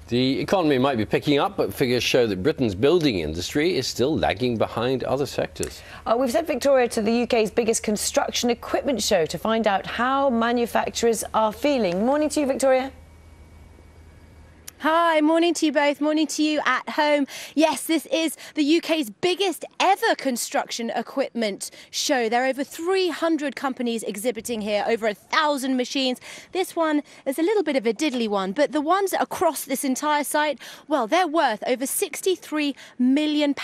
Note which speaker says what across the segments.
Speaker 1: The economy might be picking up, but figures show that Britain's building industry is still lagging behind other sectors.
Speaker 2: We've sent Victoria to the UK's biggest construction equipment show to find out how manufacturers are feeling. Morning to you, Victoria.
Speaker 3: Hi, morning to you both, morning to you at home. Yes, this is the UK's biggest ever construction equipment show. There are over 300 companies exhibiting here, over 1,000 machines. This one is a little bit of a diddly one, but the ones across this entire site, well, they're worth over £63 million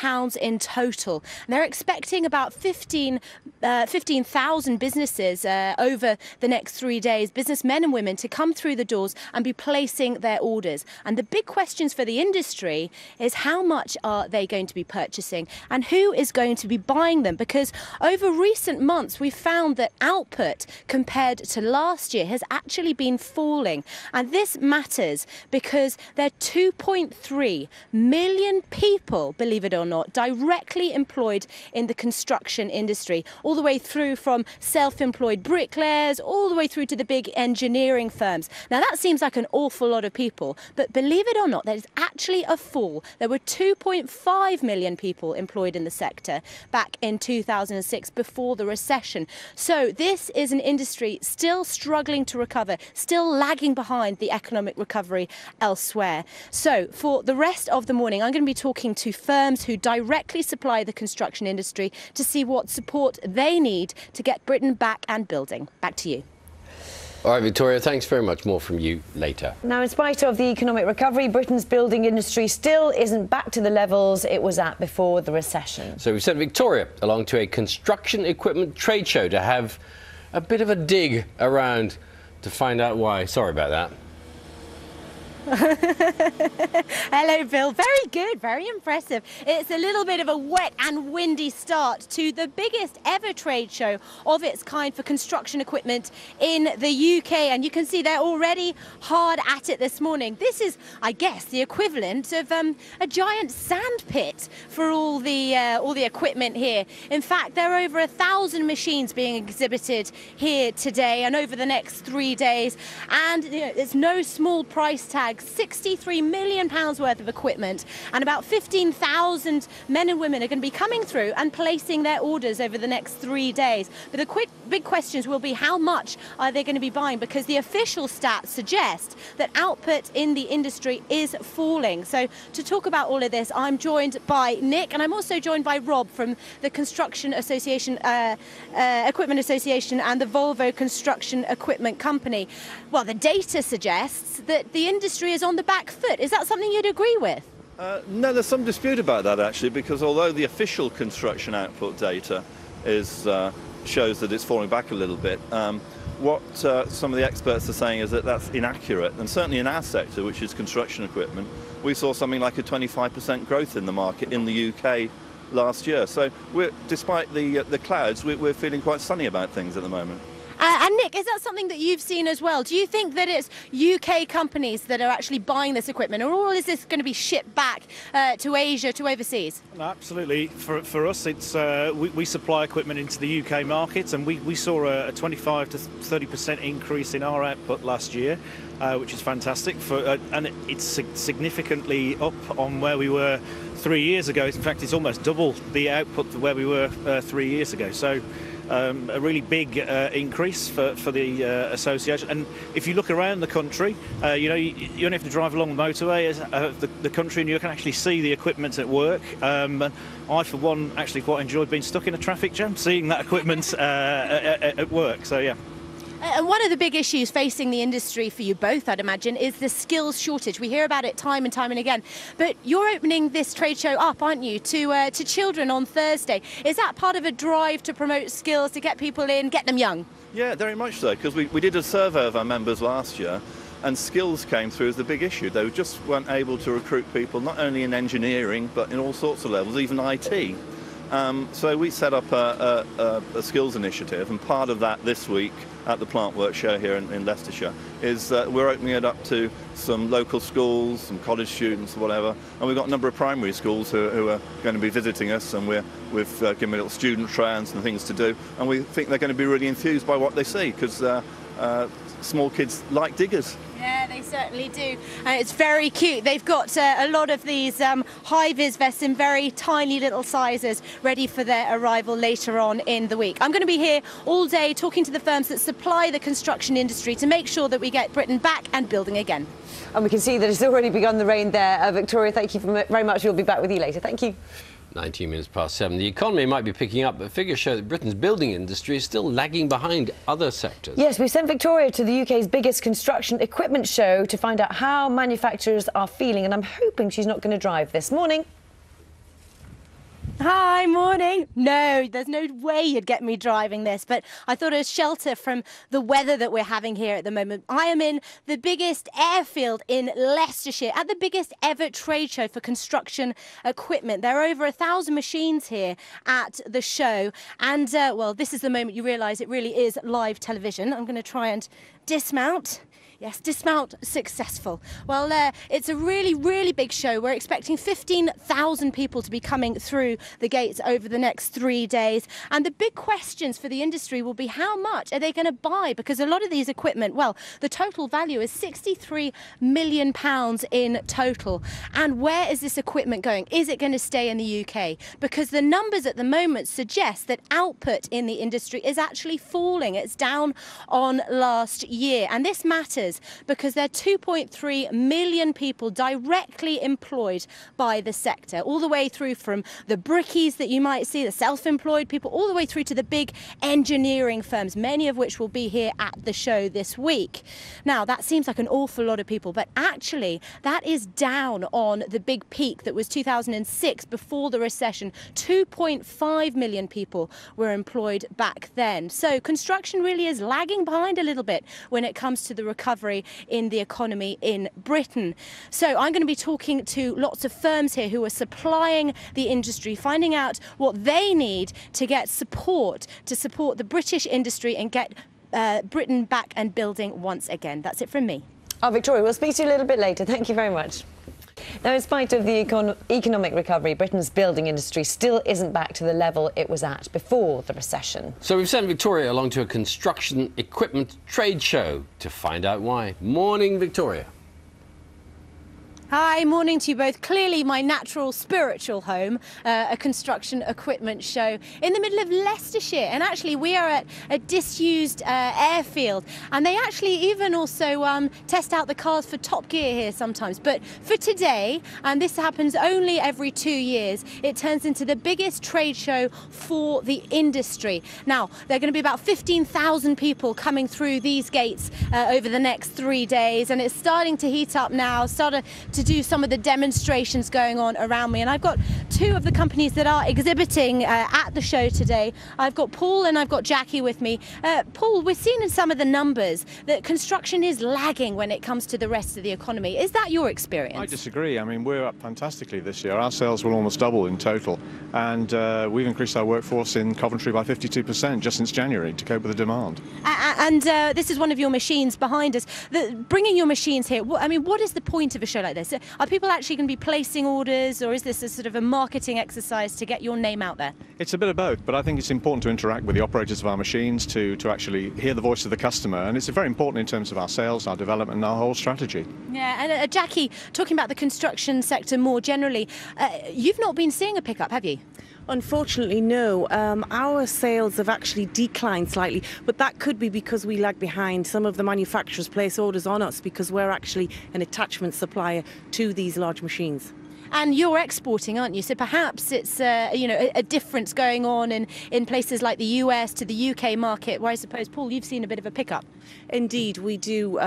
Speaker 3: in total. And they're expecting about 15,000 businesses over the next 3 days, businessmen and women, to come through the doors and be placing their orders. And the big questions for the industry is how much are they going to be purchasing and who is going to be buying them? Because over recent months, we've found that output compared to last year has actually been falling. And this matters because there are 2.3 million people, believe it or not, directly employed in the construction industry, all the way through from self-employed bricklayers, all the way through to the big engineering firms. Now, that seems like an awful lot of people, but believe it or not, there is actually a fall. There were 2.5 million people employed in the sector back in 2006 before the recession. So this is an industry still struggling to recover, still lagging behind the economic recovery elsewhere. So for the rest of the morning, I'm going to be talking to firms who directly supply the construction industry to see what support they need to get Britain back and building. Back to you.
Speaker 1: All right, Victoria, thanks very much. More from you later.
Speaker 2: Now, in spite of the economic recovery, Britain's building industry still isn't back to the levels it was at before the recession.
Speaker 1: So we sent Victoria along to a construction equipment trade show to have a bit of a dig around to find out why. Sorry about that.
Speaker 3: Hello, Bill. Very good, very impressive. It's a little bit of a wet and windy start to the biggest ever trade show of its kind for construction equipment in the UK, and you can see they're already hard at it this morning. This is, I guess, the equivalent of a giant sand pit for all the equipment here. In fact, there are over 1,000 machines being exhibited here today and over the next 3 days, and there's no small price tag. £63 million worth of equipment, and about 15,000 men and women are going to be coming through and placing their orders over the next 3 days. But the big questions will be how much are they going to be buying, because the official stats suggest that output in the industry is falling. So to talk about all of this, I'm joined by Nick, and I'm also joined by Rob from the Construction Association, Equipment Association, and the Volvo Construction Equipment Company. Well, the data suggests that the industry is on the back foot. Is that something you'd agree with?
Speaker 4: No, there's some dispute about that actually, because although the official construction output data shows that it's falling back a little bit, what some of the experts are saying is that that's inaccurate. And certainly in our sector, which is construction equipment, we saw something like a 25% growth in the market in the UK last year. So despite the clouds, we're feeling quite sunny about things at the moment.
Speaker 3: And Nick, is that something that you've seen as well? Do you think that it's UK companies that are actually buying this equipment, or is this going to be shipped back to Asia, to overseas?
Speaker 5: No, absolutely. For us, it's we supply equipment into the UK market, and we saw a 25 to 30% increase in our output last year, which is fantastic. And it's significantly up on where we were 3 years ago. In fact, it's almost double the output to where we were 3 years ago. So a really big increase for the association. And if you look around the country, you only have to drive along the motorway the country, and you can actually see the equipment at work. And I, for one, actually quite enjoyed being stuck in a traffic jam, seeing that equipment at work. So yeah.
Speaker 3: And one of the big issues facing the industry for you both, I'd imagine, is the skills shortage. We hear about it time and again. But you're opening this trade show up, aren't you, to children on Thursday. Is that part of a drive to promote skills, to get people in, get them young?
Speaker 4: Yeah, very much so, because we did a survey of our members last year, and skills came through as the big issue. They just weren't able to recruit people, not only in engineering, but in all sorts of levels, even IT. So we set up a skills initiative, and part of that this week at the Plantworx show here in Leicestershire is we're opening it up to some local schools, some college students, whatever, and we've got a number of primary schools who are going to be visiting us, and we've given little student trains and things to do, and we think they're going to be really enthused by what they see, because small kids like diggers.
Speaker 3: Yeah, they certainly do. And it's very cute. They've got a lot of these high-vis vests in very tiny little sizes ready for their arrival later on in the week. I'm going to be here all day talking to the firms that supply the construction industry to make sure that we get Britain back and building again.
Speaker 2: And we can see that it's already begun the rain there. Victoria, thank you very much. We'll be back with you later. Thank you.
Speaker 1: 19 minutes past 7. The economy might be picking up, but figures show that Britain's building industry is still lagging behind other sectors.
Speaker 2: Yes, we sent Victoria to the UK's biggest construction equipment show to find out how manufacturers are feeling, and I'm hoping she's not going to drive this morning.
Speaker 3: Hi, morning. No, there's no way you'd get me driving this, but I thought I'd shelter from the weather that we're having here at the moment. I am in the biggest airfield in Leicestershire at the biggest ever trade show for construction equipment. There are over 1,000 machines here at the show, and well, this is the moment you realise it really is live television. I'm going to try and dismount. Yes, dismount successful. Well, it's a really, really big show. We're expecting 15,000 people to be coming through the gates over the next 3 days. And the big questions for the industry will be how much are they going to buy? Because a lot of these equipment, well, the total value is £63 million in total. And where is this equipment going? Is it going to stay in the UK? Because the numbers at the moment suggest that output in the industry is actually falling. It's down on last year. And this matters because there are 2.3 million people directly employed by the sector, all the way through from the brickies that you might see, the self-employed people, all the way through to the big engineering firms, many of which will be here at the show this week. Now, that seems like an awful lot of people, but actually that is down on the big peak that was 2006 before the recession. 2.5 million people were employed back then. So construction really is lagging behind a little bit when it comes to the recovery in the economy in Britain. So I'm going to be talking to lots of firms here who are supplying the industry, finding out what they need to get support to support the British industry and get Britain back and building once again. That's it from me.
Speaker 2: Oh, Victoria, we'll speak to you a little bit later. Thank you very much. Now, in spite of the economic recovery, Britain's building industry still isn't back to the level it was at before the recession.
Speaker 1: So we've sent Victoria along to a construction equipment trade show to find out why. Morning, Victoria.
Speaker 3: Hi, morning to you both. Clearly my natural spiritual home, a construction equipment show in the middle of Leicestershire. And actually we are at a disused airfield, and they actually even also test out the cars for Top Gear here sometimes. But for today, and this happens only every 2 years, it turns into the biggest trade show for the industry. Now, there are going to be about 15,000 people coming through these gates over the next 3 days, and it's starting to heat up now, started to do some of the demonstrations going on around me. And I've got two of the companies that are exhibiting at the show today. I've got Paul and I've got Jackie with me. Paul, we're seeing in some of the numbers that construction is lagging when it comes to the rest of the economy. Is that your experience?
Speaker 6: I disagree. I mean, we're up fantastically this year. Our sales will almost double in total, and we've increased our workforce in Coventry by 52% just since January to cope with the demand.
Speaker 3: And this is one of your machines behind us. Bringing your machines here, I mean, what is the point of a show like this? Are people actually going to be placing orders, or is this a sort of a marketing exercise to get your name out there? It's
Speaker 6: a bit of both, but I think it's important to interact with the operators of our machines to actually hear the voice of the customer, and it's very important in terms of our sales, our development and our whole strategy.
Speaker 3: Yeah, and Jackie, talking about the construction sector more generally, you've not been seeing a pickup, have you?
Speaker 7: Unfortunately, no. Our sales have actually declined slightly, but that could be because we lag behind. Some of the manufacturers place orders on us because we're actually an attachment supplier to these large machines.
Speaker 3: And you're exporting, aren't you? So perhaps it's you know, a difference going on in places like the US to the UK market, where I suppose, Paul, you've seen a bit of a pickup.
Speaker 7: Indeed, we do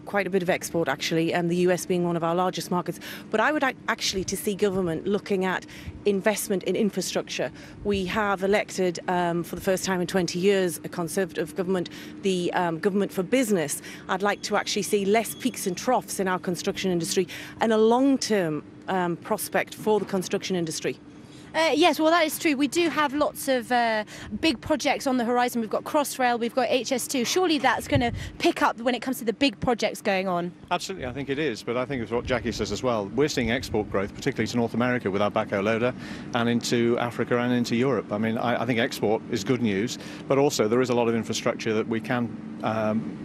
Speaker 7: quite a bit of export, actually, the US being one of our largest markets. But I would actually to see government looking at investment in infrastructure. We have elected, for the first time in 20 years, a Conservative government, the government for business. I'd like to actually see less peaks and troughs in our construction industry and a long-term prospect for the construction industry.
Speaker 3: Yes, well, that is true. We do have lots of big projects on the horizon. We've got Crossrail, we've got HS2. Surely that's going to pick up when it comes to the big projects going on.
Speaker 6: Absolutely, I think it is, but I think it's what Jackie says as well. We're seeing export growth, particularly to North America with our backhoe loader, and into Africa and into Europe. I mean, I think export is good news, but also there is a lot of infrastructure that we can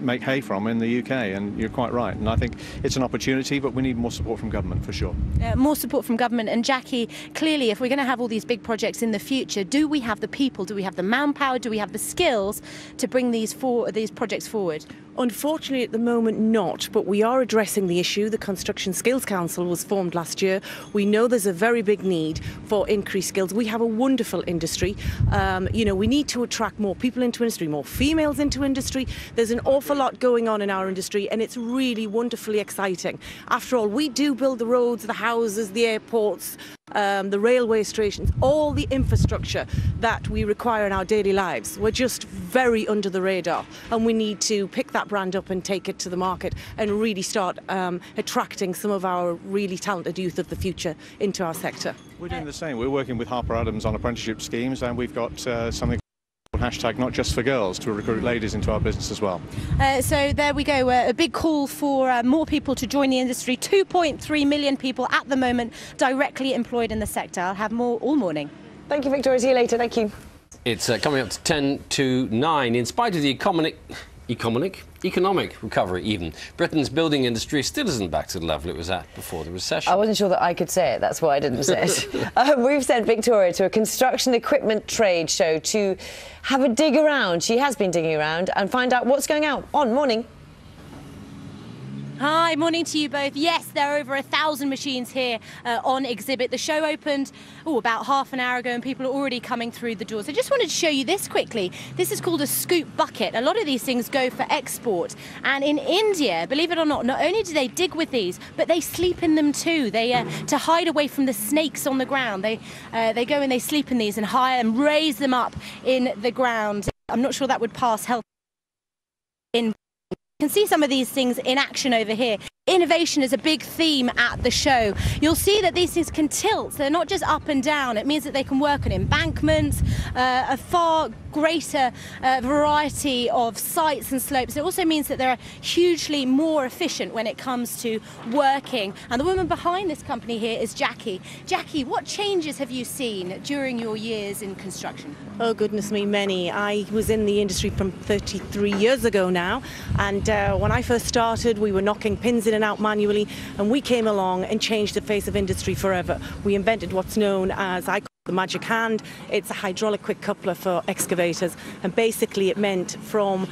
Speaker 6: make hay from in the UK, and you're quite right. And I think it's an opportunity, but we need more support from government for sure.
Speaker 3: More support from government. And Jackie, clearly, if we're going to have all these big projects in the future, do we have the people, do we have the manpower, do we have the skills to bring these projects forward?
Speaker 7: Unfortunately, at the moment, not. But we are addressing the issue. The Construction Skills Council was formed last year. We know there's a very big need for increased skills. We have a wonderful industry. We need to attract more people into industry, more females into industry. There's an awful lot going on in our industry, and it's really wonderfully exciting. After all, we do build the roads, the houses, the airports, the railway stations, all the infrastructure that we require in our daily lives. We're just very under the radar, and we need to pick that brand up and take it to the market and really start attracting some of our really talented youth of the future into our sector.
Speaker 6: We're doing the same. We're working with Harper Adams on apprenticeship schemes, and we've got something hashtag not just for girls to recruit ladies into our business as well.
Speaker 3: So there we go, a big call for more people to join the industry. 2.3 million people at the moment directly employed in the sector. I'll have more all morning.
Speaker 2: Thank you, Victoria. See you later. Thank you.
Speaker 1: It's coming up to 10 to 9. In spite of the economic recovery even, Britain's building industry still isn't back to the level it was at before the recession.
Speaker 2: I wasn't sure that I could say it, that's why I didn't say it. We've sent Victoria to a construction equipment trade show to have a dig around. She has been digging around and find out what's going on. Morning.
Speaker 3: Hi, morning to you both. Yes, there are over 1,000 machines here on exhibit. The show opened about half an hour ago and people are already coming through the doors. I just wanted to show you this quickly. This is called a scoop bucket. A lot of these things go for export. And in India, believe it or not only do they dig with these, but they sleep in them too. They to hide away from the snakes on the ground. They go and they sleep in these and hire and raise them up in the ground. I'm not sure that would pass health in. You can see some of these things in action over here. Innovation is a big theme at the show. You'll see that these things can tilt. They're not just up and down. It means that they can work on embankments, a far greater variety of sites and slopes. It also means that they're hugely more efficient when it comes to working. And the woman behind this company here is Jackie. Jackie, what changes have you seen during your years in construction?
Speaker 7: Oh, goodness me, many. I was in the industry from 33 years ago now, and when I first started, we were knocking pins in and out manually, and we came along and changed the face of industry forever. We invented what's known as, I call it the magic hand. It's a hydraulic quick coupler for excavators, and basically it meant from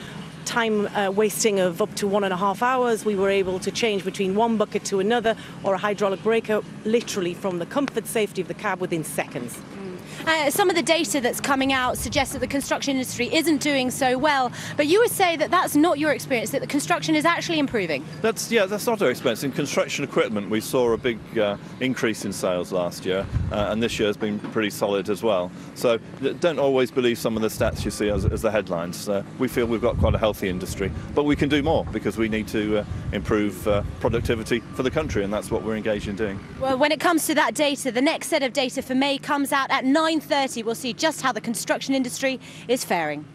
Speaker 7: time wasting of up to 1.5 hours, we were able to change between one bucket to another, or a hydraulic breaker, literally from the comfort, safety of the cab within seconds.
Speaker 3: Some of the data that's coming out suggests that the construction industry isn't doing so well, but you would say that that's not your experience, that the construction is actually improving.
Speaker 4: That's not our experience. In construction equipment, we saw a big increase in sales last year, and this year has been pretty solid as well. So don't always believe some of the stats you see as the headlines. We feel we've got quite a healthy industry, but we can do more because we need to improve productivity for the country, and that's what we're engaged in doing.
Speaker 3: Well, when it comes to that data, the next set of data for May comes out at 9:30. We'll see just how the construction industry is faring.